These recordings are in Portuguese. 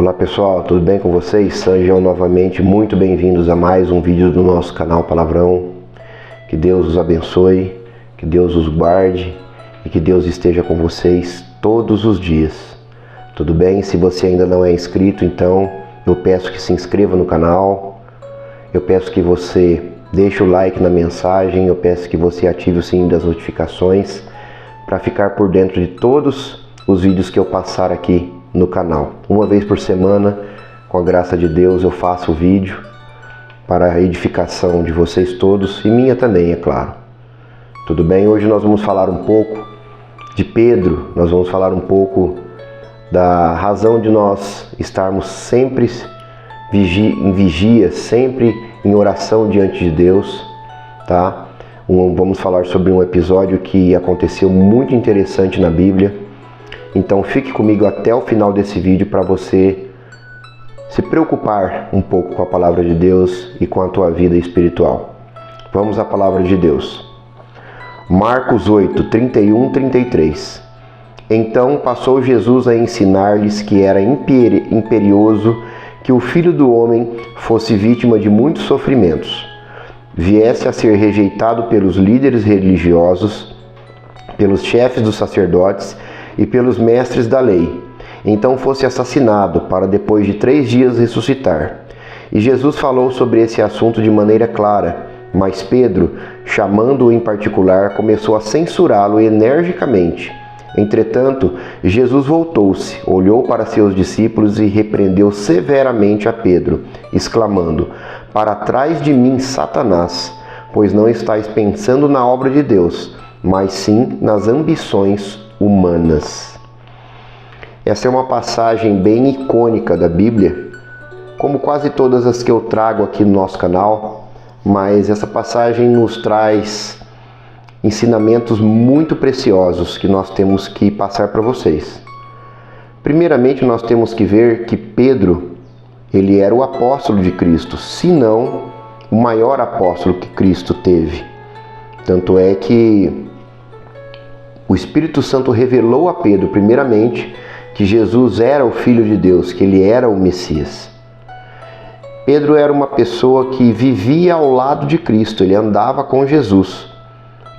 Olá pessoal, tudo bem com vocês? Sejam novamente muito bem-vindos a mais um vídeo do nosso canal Palavrão. Que Deus os abençoe, que Deus os guarde e que Deus esteja com vocês todos os dias. Tudo bem? Se você ainda não é inscrito, então eu peço que se inscreva no canal. Eu peço que você deixe o like na mensagem, eu peço que você ative o sininho das notificações para ficar por dentro de todos os vídeos que eu passar aqui no canal. Uma vez por semana, com a graça de Deus, eu faço o vídeo para a edificação de vocês todos e minha também, é claro. Tudo bem? Hoje nós vamos falar um pouco de Pedro, nós vamos falar um pouco da razão de nós estarmos sempre em vigia, sempre em oração diante de Deus, tá? Vamos falar sobre um episódio que aconteceu muito interessante na Bíblia. Então fique comigo até o final desse vídeo para você se preocupar um pouco com a palavra de Deus e com a tua vida espiritual. Vamos à palavra de Deus. Marcos 8, 31, 33. Então passou Jesus a ensinar-lhes que era imperioso que o Filho do Homem fosse vítima de muitos sofrimentos, viesse a ser rejeitado pelos líderes religiosos, pelos chefes dos sacerdotes e pelos mestres da lei, então fosse assassinado, para depois de 3 dias ressuscitar. E Jesus falou sobre esse assunto de maneira clara, mas Pedro, chamando-o em particular, começou a censurá-lo energicamente. Entretanto, Jesus voltou-se, olhou para seus discípulos e repreendeu severamente a Pedro, exclamando: "Para trás de mim, Satanás, pois não estáis pensando na obra de Deus, mas sim nas ambições humanas." Essa é uma passagem bem icônica da Bíblia, como quase todas as que eu trago aqui no nosso canal, mas essa passagem nos traz ensinamentos muito preciosos que nós temos que passar para vocês. Primeiramente, nós temos que ver que Pedro, ele era o apóstolo de Cristo, se não o maior apóstolo que Cristo teve. Tanto é que o Espírito Santo revelou a Pedro, primeiramente, que Jesus era o Filho de Deus, que ele era o Messias. Pedro era uma pessoa que vivia ao lado de Cristo, ele andava com Jesus.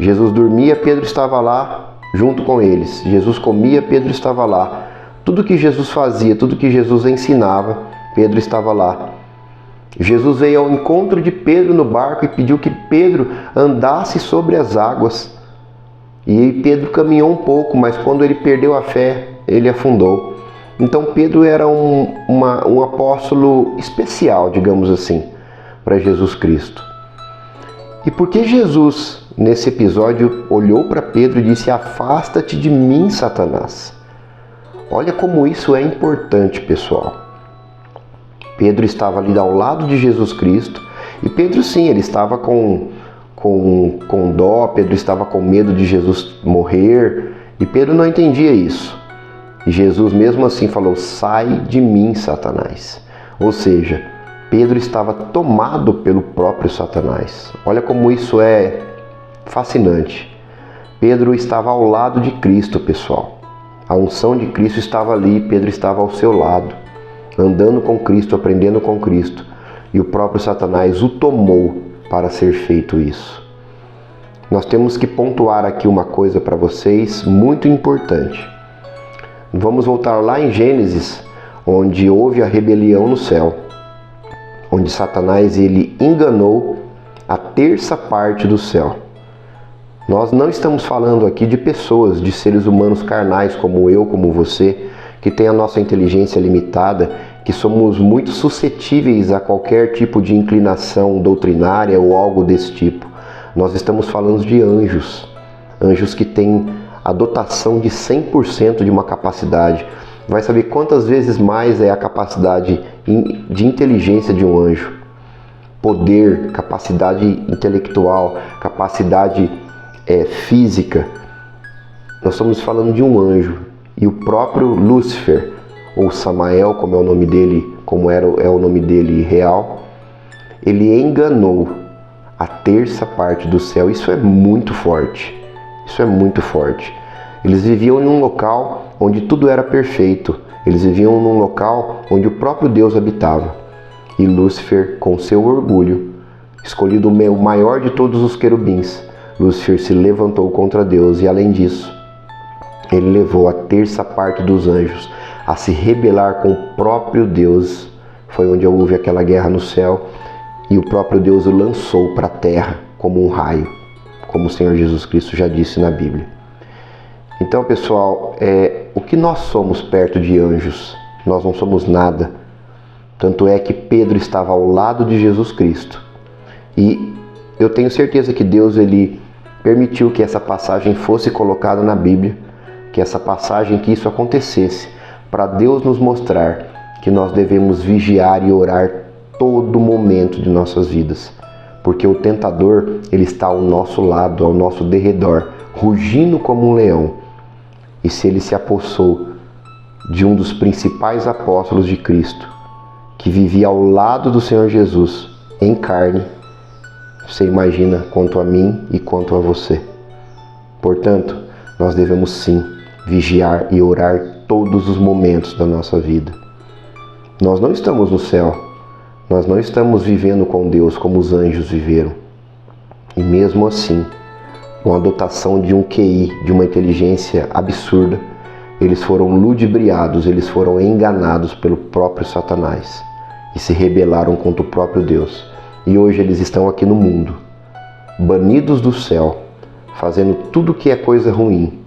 Jesus dormia, Pedro estava lá junto com eles. Jesus comia, Pedro estava lá. Tudo que Jesus fazia, tudo que Jesus ensinava, Pedro estava lá. Jesus veio ao encontro de Pedro no barco e pediu que Pedro andasse sobre as águas. E Pedro caminhou um pouco, mas quando ele perdeu a fé, ele afundou. Então Pedro era um apóstolo especial, digamos assim, para Jesus Cristo. E por que Jesus, nesse episódio, olhou para Pedro e disse: "Afasta-te de mim, Satanás"? Olha como isso é importante, pessoal. Pedro estava ali ao lado de Jesus Cristo, e Pedro sim, ele estava com dó, Pedro estava com medo de Jesus morrer, e Pedro não entendia isso. E Jesus mesmo assim falou: "Sai de mim, Satanás". Ou seja, Pedro estava tomado pelo próprio Satanás. Olha como isso é fascinante. Pedro estava ao lado de Cristo, pessoal. A unção de Cristo estava ali, Pedro estava ao seu lado, andando com Cristo, aprendendo com Cristo. E o próprio Satanás o tomou para ser feito isso. Nós temos que pontuar aqui uma coisa para vocês muito importante. Vamos voltar lá em Gênesis, onde houve a rebelião no céu, onde Satanás ele enganou a 1/3 parte do céu. Nós não estamos falando aqui de pessoas, de seres humanos carnais como eu, como você, que tem a nossa inteligência limitada, que somos muito suscetíveis a qualquer tipo de inclinação doutrinária ou algo desse tipo. Nós estamos falando de anjos, anjos que têm a dotação de 100% de uma capacidade. Vai saber quantas vezes mais é a capacidade de inteligência de um anjo. Poder, capacidade intelectual, capacidade física. Nós estamos falando de um anjo. E o próprio Lúcifer, ou Samael, como é o nome dele, é o nome dele real, ele enganou a 1/3 parte do céu. Isso é muito forte. Isso é muito forte. Eles viviam em um local onde tudo era perfeito. Eles viviam num local onde o próprio Deus habitava. E Lúcifer, com seu orgulho, escolhido o maior de todos os querubins, Lúcifer se levantou contra Deus e, além disso, ele levou a terça parte dos anjos a se rebelar com o próprio Deus. Foi onde houve aquela guerra no céu e o próprio Deus o lançou para a terra como um raio, como o Senhor Jesus Cristo já disse na Bíblia. Então, pessoal, o que nós somos perto de anjos? Nós não somos nada. Tanto é que Pedro estava ao lado de Jesus Cristo. E eu tenho certeza que Deus ele permitiu que essa passagem fosse colocada na Bíblia, que essa passagem, que isso acontecesse, para Deus nos mostrar que nós devemos vigiar e orar todo momento de nossas vidas. Porque o tentador, ele está ao nosso lado, ao nosso derredor, rugindo como um leão. E se ele se apossou de um dos principais apóstolos de Cristo, que vivia ao lado do Senhor Jesus, em carne, você imagina quanto a mim e quanto a você. Portanto, nós devemos sim vigiar e orar todos os momentos da nossa vida. Nós não estamos no céu, nós não estamos vivendo com Deus como os anjos viveram. E mesmo assim, com a dotação de um QI, de uma inteligência absurda, eles foram ludibriados, eles foram enganados pelo próprio Satanás e se rebelaram contra o próprio Deus. E hoje eles estão aqui no mundo, banidos do céu, fazendo tudo que é coisa ruim,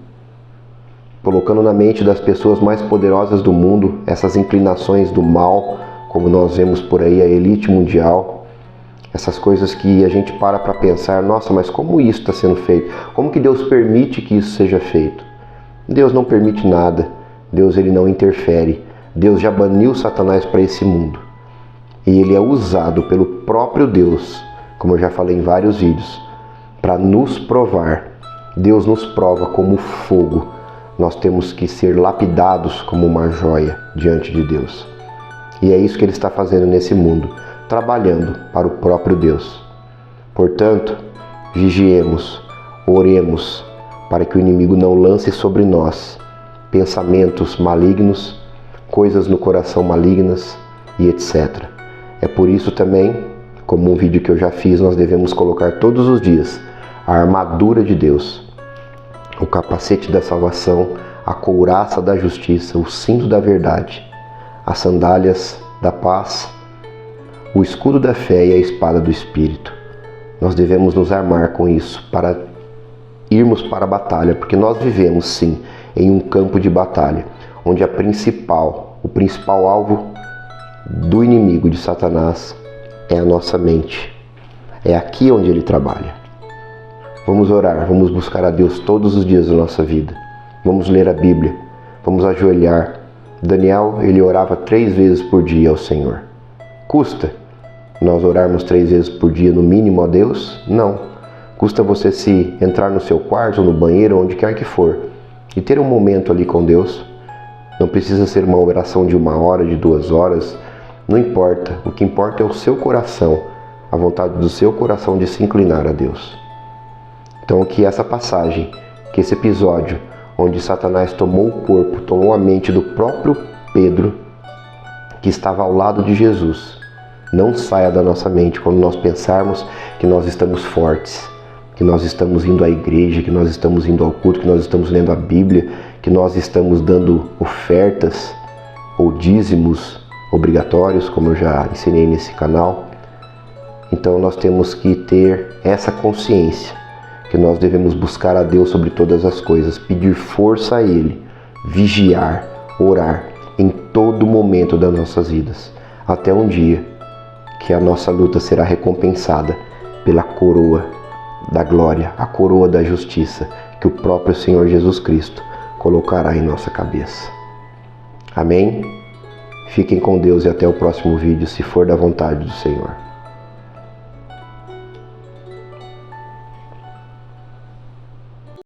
colocando na mente das pessoas mais poderosas do mundo essas inclinações do mal, como nós vemos por aí, a elite mundial, essas coisas que a gente para pensar, nossa, mas como isso está sendo feito? Como que Deus permite que isso seja feito? Deus não permite nada, Deus ele não interfere, Deus já baniu Satanás para esse mundo. E ele é usado pelo próprio Deus, como eu já falei em vários vídeos, para nos provar. Deus nos prova como fogo. Nós temos que ser lapidados como uma joia diante de Deus. E é isso que ele está fazendo nesse mundo, trabalhando para o próprio Deus. Portanto, vigiemos, oremos, para que o inimigo não lance sobre nós pensamentos malignos, coisas no coração malignas e etc. É por isso também, como um vídeo que eu já fiz, nós devemos colocar todos os dias a armadura de Deus, o capacete da salvação, a couraça da justiça, o cinto da verdade, as sandálias da paz, o escudo da fé e a espada do Espírito. Nós devemos nos armar com isso para irmos para a batalha, porque nós vivemos sim em um campo de batalha, onde o principal alvo do inimigo de Satanás é a nossa mente. É aqui onde ele trabalha. Vamos orar, vamos buscar a Deus todos os dias da nossa vida. Vamos ler a Bíblia, vamos ajoelhar. Daniel, ele orava 3 vezes por dia ao Senhor. Custa nós orarmos 3 vezes por dia no mínimo a Deus? Não. Custa você se entrar no seu quarto, no banheiro, onde quer que for, e ter um momento ali com Deus. Não precisa ser uma oração de 1 hora, de 2 horas, não importa. O que importa é o seu coração, a vontade do seu coração de se inclinar a Deus. Então que essa passagem, que esse episódio, onde Satanás tomou o corpo, tomou a mente do próprio Pedro, que estava ao lado de Jesus, não saia da nossa mente quando nós pensarmos que nós estamos fortes, que nós estamos indo à igreja, que nós estamos indo ao culto, que nós estamos lendo a Bíblia, que nós estamos dando ofertas ou dízimos obrigatórios, como eu já ensinei nesse canal. Então nós temos que ter essa consciência, que nós devemos buscar a Deus sobre todas as coisas, pedir força a Ele, vigiar, orar em todo momento das nossas vidas, até um dia que a nossa luta será recompensada pela coroa da glória, a coroa da justiça, que o próprio Senhor Jesus Cristo colocará em nossa cabeça. Amém? Fiquem com Deus e até o próximo vídeo, se for da vontade do Senhor.